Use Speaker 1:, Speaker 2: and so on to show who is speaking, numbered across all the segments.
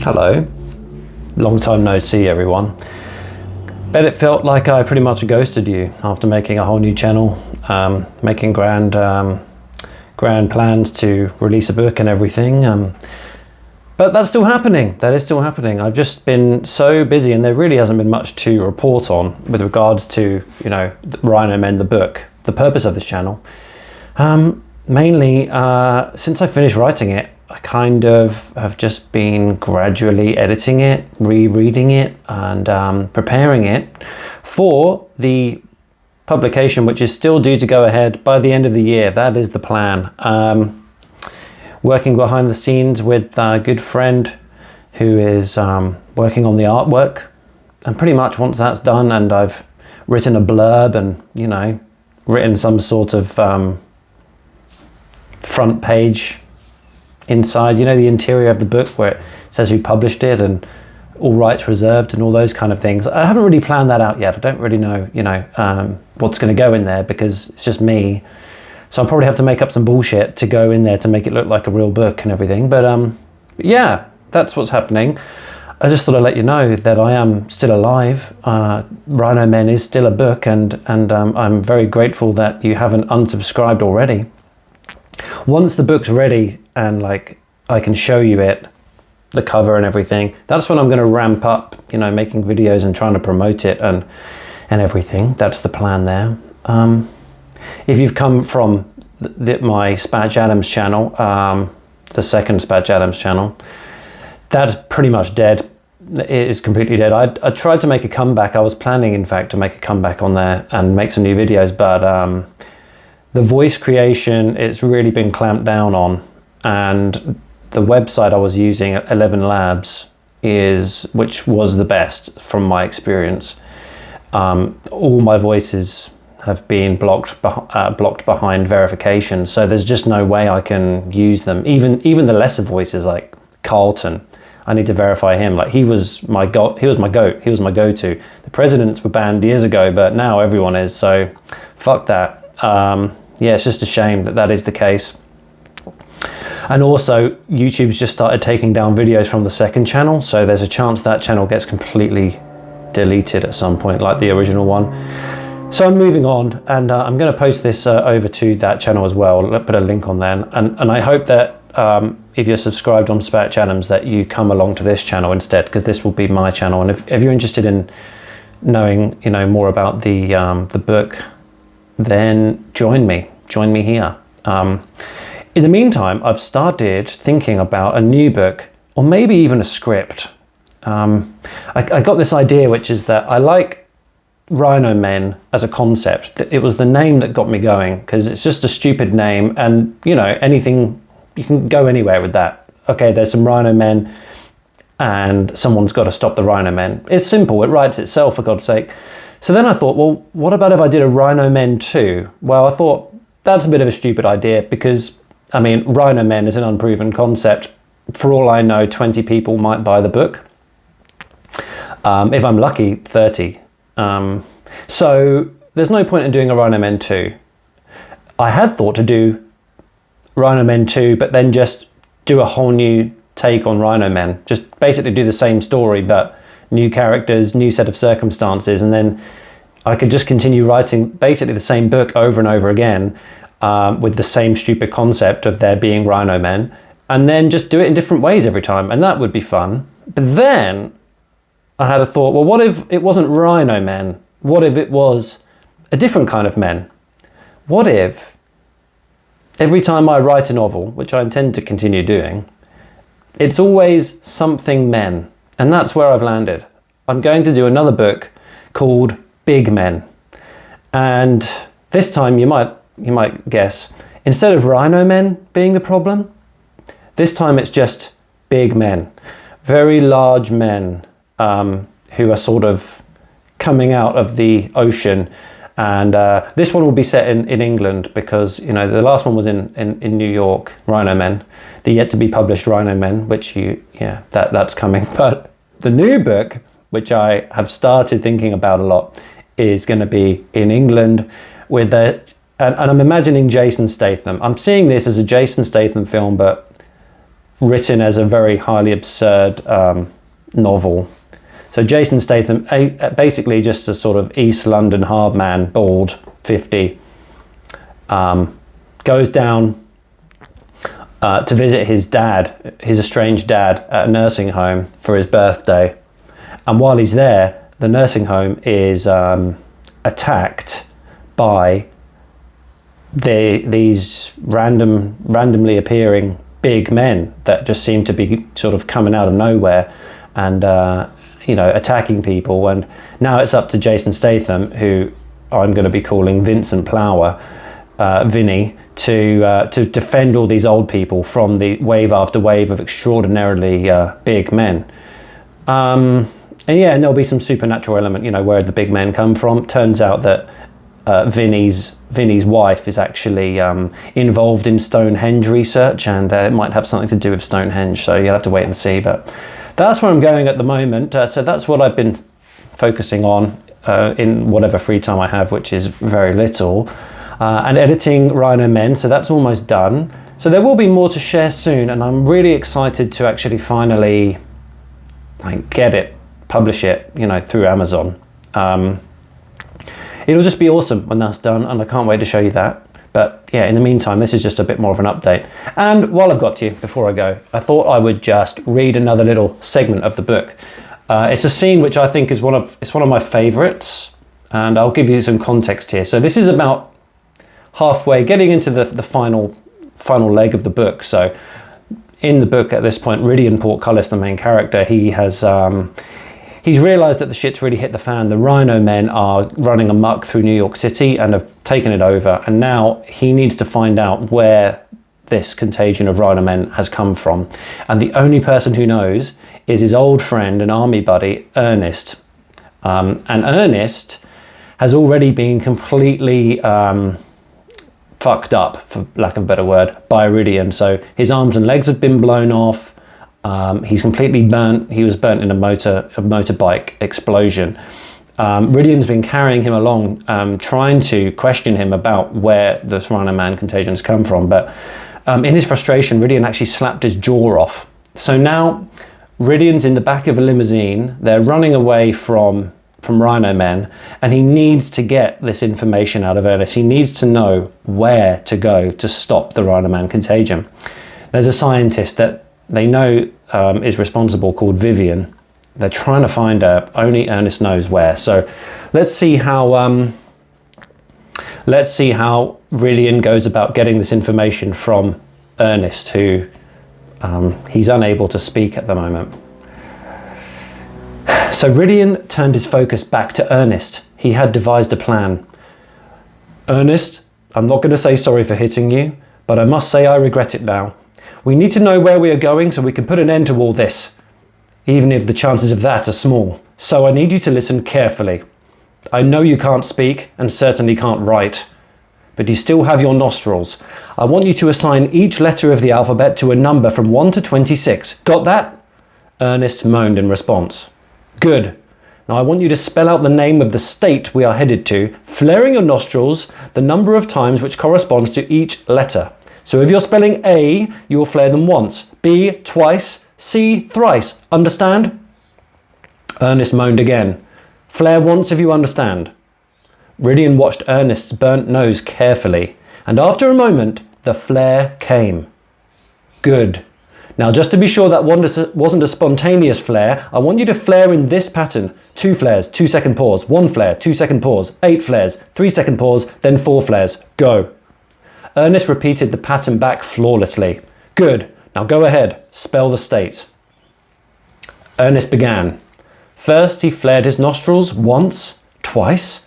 Speaker 1: Hello, long time no see everyone. Bet it felt like I pretty much ghosted you after making a whole new channel, making grand plans to release a book and everything. But that's still happening, that is still happening. I've just been so busy and there really hasn't been much to report on with regards to, you know, Rhino Men, the book, the purpose of this channel. Mainly, since I finished writing it, I kind of have just been gradually editing it, rereading it, and preparing it for the publication, which is still due to go ahead by the end of the year. That is the plan. Working behind the scenes with a good friend who is working on the artwork. And pretty much once that's done and I've written a blurb and, you know, written some sort of front page inside, you know, the interior of the book where it says who published it and all rights reserved and all those kind of things. I haven't really planned that out yet. I don't really know, you know, what's going to go in there because it's just me. So I'll probably have to make up some bullshit to go in there to make it look like a real book and everything. But yeah, that's what's happening. I just thought I'd let you know that I am still alive. Rhino Men is still a book, and I'm very grateful that you haven't unsubscribed already. Once the book's ready and like I can show you it, the cover and everything, that's when I'm going to ramp up, you know, making videos and trying to promote it and everything. That's the plan there. If you've come from my Spatch Adams channel, the second Spatch Adams channel, that's pretty much dead. It is completely dead. I tried to make a comeback. I was planning, in fact, to make a comeback on there and make some new videos, but the voice creation, it's really been clamped down on, and the website I was using at 11 Labs which was the best from my experience. All my voices have been blocked behind verification, so there's just no way I can use them. Even the lesser voices like Carlton, I need to verify him. Like he was my goat. He was my go-to. The presidents were banned years ago, but now everyone is. So fuck that. Yeah, it's just a shame that is the case. And also, YouTube's just started taking down videos from the second channel, so there's a chance that channel gets completely deleted at some point, like the original one. So I'm moving on, and I'm going to post this over to that channel as well. I'll put a link on there, and I hope that if you're subscribed on Spatch Adams, that you come along to this channel instead, because this will be my channel. And if you're interested in knowing, you know, more about the book, then join me here. In the meantime, I've started thinking about a new book, or maybe even a script. I got this idea, which is that I like Rhino Men as a concept. It was the name that got me going, because it's just a stupid name, and you know, anything, you can go anywhere with that. Okay, there's some Rhino Men and someone's got to stop the Rhino Men. It's simple, it writes itself, for God's sake. So then I thought, well, what about if I did a Rhino Men 2? Well, I thought that's a bit of a stupid idea because, I mean, Rhino Men is an unproven concept. For all I know, 20 people might buy the book. If I'm lucky, 30. So there's no point in doing a Rhino Men 2. I had thought to do Rhino Men 2, but then just do a whole new take on Rhino Men. Just basically do the same story, but new characters, new set of circumstances, and then I could just continue writing basically the same book over and over again with the same stupid concept of there being Rhino Men, and then just do it in different ways every time, and that would be fun. But then I had a thought, well, what if it wasn't Rhino Men? What if it was a different kind of men? What if every time I write a novel, which I intend to continue doing, it's always something men? And that's where I've landed. I'm going to do another book called Big Men. And this time you might guess, instead of Rhino Men being the problem, this time it's just big men. Very large men who are sort of coming out of the ocean. And this one will be set in England because, you know, the last one was in New York, Rhino Men. The yet to be published Rhino Men, which that's coming. But the new book, which I have started thinking about a lot, is going to be in England with and I'm imagining Jason Statham. I'm seeing this as a Jason Statham film, but written as a very highly absurd novel. So Jason Statham, basically just a sort of East London hard man, bald, 50, goes down to visit his dad, his estranged dad, at a nursing home for his birthday. And while he's there, the nursing home is attacked by these randomly appearing big men that just seem to be sort of coming out of nowhere and attacking people. And now it's up to Jason Statham, who I'm going to be calling Vincent Plower, Vinny, to defend all these old people from the wave after wave of extraordinarily big men. And there'll be some supernatural element, where the big men come from. Turns out that Vinny's wife is actually involved in Stonehenge research, and it might have something to do with Stonehenge, so you'll have to wait and see. But that's where I'm going at the moment. So that's what I've been focusing on in whatever free time I have, which is very little. And editing Rhino Men, so that's almost done. So there will be more to share soon, and I'm really excited to actually finally get it, publish it, through Amazon. It'll just be awesome when that's done, and I can't wait to show you that. But yeah, in the meantime, this is just a bit more of an update. And while I've got you, before I go, I thought I would just read another little segment of the book. It's a scene which I think is one of my favorites, and I'll give you some context here. So this is about halfway, getting into the final leg of the book. So in the book at this point, Rydian Portcullis, the main character, he's realised that the shit's really hit the fan. The Rhino Men are running amok through New York City and have taken it over. And now he needs to find out where this contagion of Rhino Men has come from. And the only person who knows is his old friend and army buddy, Ernest. And Ernest has already been completely fucked up, for lack of a better word, by Rydian. So his arms and legs have been blown off. He's completely burnt. He was burnt in a motorbike explosion. Rydian's been carrying him along, trying to question him about where this Rhino Man contagion has come from. But in his frustration, Rydian actually slapped his jaw off. So now Rydian's in the back of a limousine. They're running away from Rhino Men, and he needs to get this information out of Ernest. He needs to know where to go to stop the Rhino Man contagion. There's a scientist that they know is responsible, called Vivian. They're trying to find her. Only Ernest knows where. So let's see how Rydian goes about getting this information from Ernest, who he's unable to speak at the moment. So Rydian turned his focus back to Ernest. He had devised a plan. Ernest, I'm not going to say sorry for hitting you, but I must say I regret it now. We need to know where we are going so we can put an end to all this, even if the chances of that are small. So I need you to listen carefully. I know you can't speak and certainly can't write, but you still have your nostrils. I want you to assign each letter of the alphabet to a number from 1 to 26. Got that? Ernest moaned in response. Good. Now I want you to spell out the name of the state we are headed to, flaring your nostrils the number of times which corresponds to each letter. So if you're spelling A, you will flare them once, B twice, C thrice. Understand? Ernest moaned again. Flare once if you understand. Rydian watched Ernest's burnt nose carefully, and after a moment, the flare came. Good. Now, just to be sure that wasn't a spontaneous flare, I want you to flare in this pattern. 2 flares, 2 second pause, 1 flare, 2 second pause, 8 flares, 3 second pause, then 4 flares. Go. Ernest repeated the pattern back flawlessly. Good. Now go ahead. Spell the state. Ernest began. First, he flared his nostrils once, twice,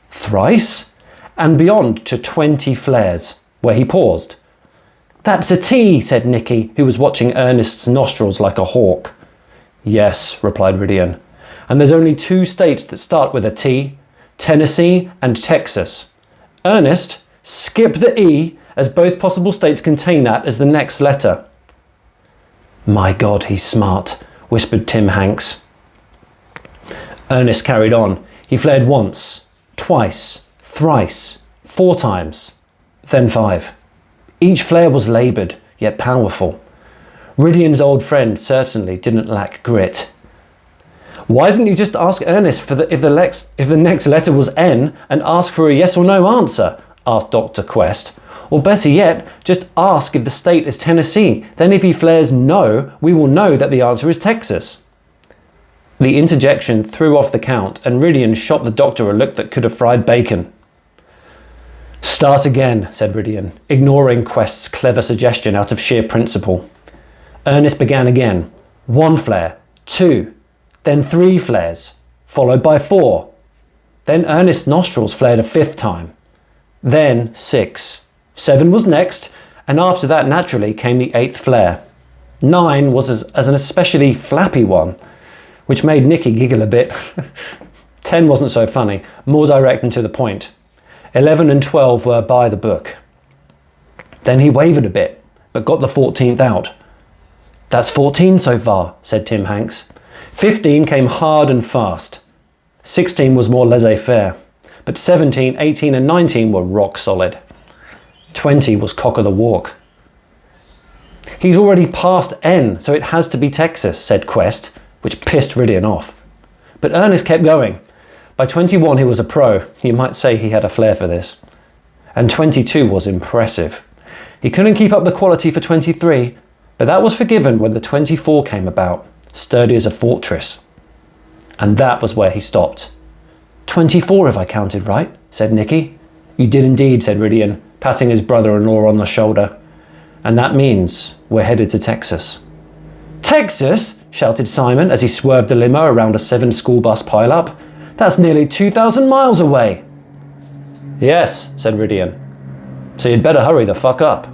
Speaker 1: thrice, and beyond to 20 flares, where he paused. That's a T, said Nicky, who was watching Ernest's nostrils like a hawk. Yes, replied Rydian. And there's only 2 states that start with a T, Tennessee and Texas. Ernest, skip the E, as both possible states contain that as the next letter. My God, he's smart, whispered Tim Hanks. Ernest carried on. He flared once, twice, thrice, 4 times, then 5. Each flare was laboured, yet powerful. Rydion's old friend certainly didn't lack grit. Why didn't you just ask Ernest if the next letter was N and ask for a yes or no answer? Asked Dr. Quest. Or better yet, just ask if the state is Tennessee. Then if he flares no, we will know that the answer is Texas. The interjection threw off the count, and Rydion shot the doctor a look that could have fried bacon. Start again, said Rydion, ignoring Quest's clever suggestion out of sheer principle. Ernest began again. 1 flare, 2, then 3 flares, followed by 4. Then Ernest's nostrils flared a 5th time. Then 6. 7 was next, and after that naturally came the 8th flare. 9 was as an especially flappy one, which made Nicky giggle a bit. 10 wasn't so funny, more direct and to the point. 11 and 12 were by the book. Then he wavered a bit, but got the 14th out. That's 14 so far, said Tim Hanks. 15 came hard and fast. 16 was more laissez-faire, but 17, 18 and 19 were rock solid. 20 was cock of the walk. He's already past N, so it has to be Texas, said Quest, which pissed Rydion off. But Ernest kept going. By 21 he was a pro. You might say he had a flair for this. And 22 was impressive. He couldn't keep up the quality for 23, but that was forgiven when the 24 came about, sturdy as a fortress. And that was where he stopped. 24 if I counted right, said Nicky. You did indeed, said Rydion, patting his brother-in-law on the shoulder. And that means we're headed to Texas. Texas? Shouted Simon as he swerved the limo around a 7 school bus pile-up. That's nearly 2,000 miles away. Yes, said Rydion. So you'd better hurry the fuck up.